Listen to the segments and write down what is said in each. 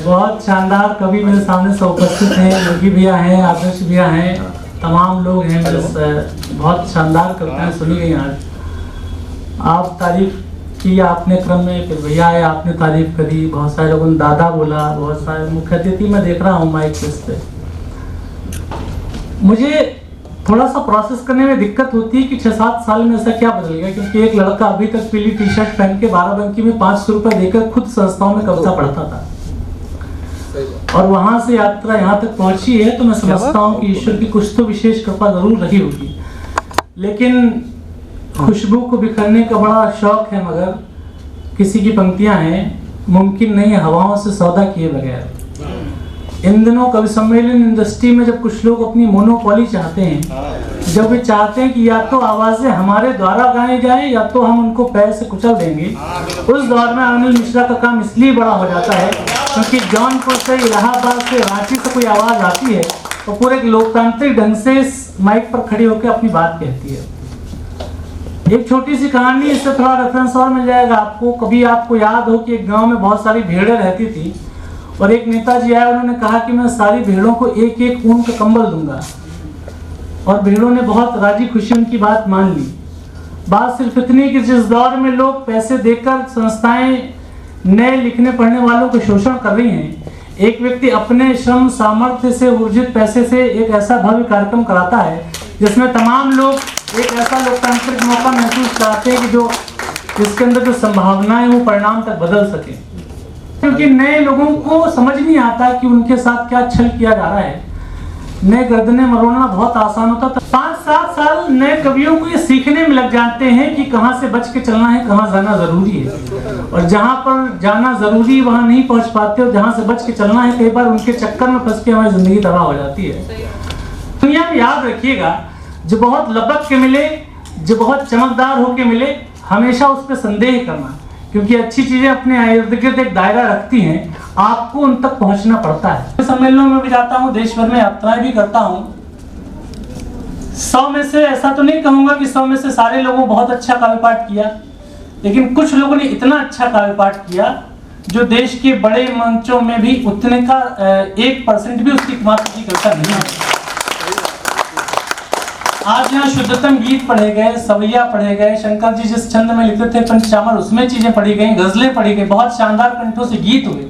बहुत शानदार कवि मेरे सामने से उपस्थित हैं, योगी भैया हैं, आदर्श भैया हैं, तमाम लोग हैं। मेरे बहुत शानदार कविताएं सुनी गई आज। आप तारीफ की आपने क्रम में, फिर भैया आए आपने तारीफ करी, बहुत सारे लोगों ने दादा बोला, बहुत सारे मुख्य अतिथि मैं देख रहा हूँ माइक पे। मुझे थोड़ा सा प्रोसेस करने में दिक्कत होती है कि 6-7 साल में ऐसा क्या बदल गया, क्योंकि एक लड़का अभी तक पीली टी शर्ट पहन के बाराबंकी में 500 रुपए देकर खुद संस्थाओं में कविता पढ़ता था, और वहां से यात्रा यहाँ तक पहुंची है। तो मैं समझता हूँ कि ईश्वर की कुछ तो विशेष कृपा जरूर रही होगी, लेकिन खुशबू को बिखरने का बड़ा शौक है, मगर किसी की पंक्तियां हैं, मुमकिन नहीं है हवाओं से सौदा किए बगैर। इन दिनों कवि सम्मेलन इंडस्ट्री में जब कुछ लोग अपनी मोनोपोली चाहते हैं, जब वे चाहते हैं कि या तो आवाजें हमारे द्वारा गाई जाए या तो हम उनको पैर से कुचल देंगे, उस दौर में अनिल मिश्रा का काम इसलिए बड़ा हो जाता है क्योंकि जौनपुर से, इलाहाबाद से, रांची से कोई आवाज आती है तो पूरे लोकतांत्रिक ढंग से इस माइक पर खड़ी होकर अपनी बात कहती है। एक छोटी सी कहानी, इससे थोड़ा रेफरेंस और मिल जाएगा आपको। कभी आपको याद हो कि एक गांव में बहुत सारी भेड़ें रहती थी और एक नेताजी आए, उन्होंने कहा कि मैं सारी भेड़ों को एक एक ऊन का कंबल दूंगा, और भेड़ों ने बहुत राजी खुशी उनकी बात मान ली। बात सिर्फ इतनी कि जिस दौर में लोग पैसे देकर संस्थाएं नए लिखने पढ़ने वालों को शोषण कर रही हैं, एक व्यक्ति अपने श्रम सामर्थ्य से उर्जित पैसे से एक ऐसा भव्य कार्यक्रम कराता है जिसमें तमाम लोग एक ऐसा लोकतांत्रिक मौका महसूस कराते हैं कि जो इसके अंदर जो संभावनाएं वो परिणाम तक बदल सके, क्योंकि नए लोगों को समझ नहीं आता कि उनके साथ क्या छल किया जा रहा है। नए गर्दनें मरोड़ना बहुत आसान होता था। 5-7 साल नए कवियों को ये सीखने में लग जाते हैं कि कहाँ से बच के चलना है, कहाँ जाना जरूरी है, और जहाँ पर जाना जरूरी वहाँ नहीं पहुँच पाते, और जहाँ से बच के चलना है कई बार उनके चक्कर में फंस के हमारी जिंदगी तबाह हो जाती है। दुनिया में याद रखिएगा, जो बहुत लपक के मिले, जो बहुत चमकदार होके मिले, हमेशा उस पर संदेह करना, क्योंकि अच्छी चीजें अपने इर्द गिर्द एक दायरा रखती हैं, आपको उन तक पहुंचना पड़ता है। सम्मेलनों में भी जाता हूं, देश भर में यात्राएं भी करता हूं। 100 में से ऐसा तो नहीं कहूंगा कि 100 में से सारे लोगों बहुत अच्छा काव्य पाठ किया, लेकिन कुछ लोगों ने इतना अच्छा काव्य पाठ किया जो देश के बड़े मंचों में भी उतने का 1% भी उसकी मात्र की कविता नहीं है। आज यहाँ शुद्धतम गीत पढ़े गए, सवैया पढ़े गए, शंकर जी जिस छंद में लिखते थे पंचचामर, उसमें चीजें पढ़ी गई, गजलें पढ़ी गई, बहुत शानदार कंठों से गीत हुए।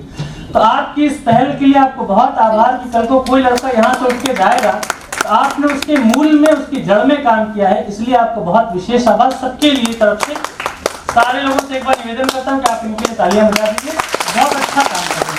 तो आपकी इस पहल के लिए आपको बहुत आभार कि कल को कोई लड़का यहाँ से उठ के जाएगा तो आपने उसके मूल में, उसकी जड़ में काम किया है, इसलिए आपको बहुत विशेष आभार। सबके लिए तरफ से सारे लोगों से एक बार निवेदन करता हूँ कि आप इनके लिए तालियां बजा दीजिए, बहुत अच्छा काम कर रहे हैं।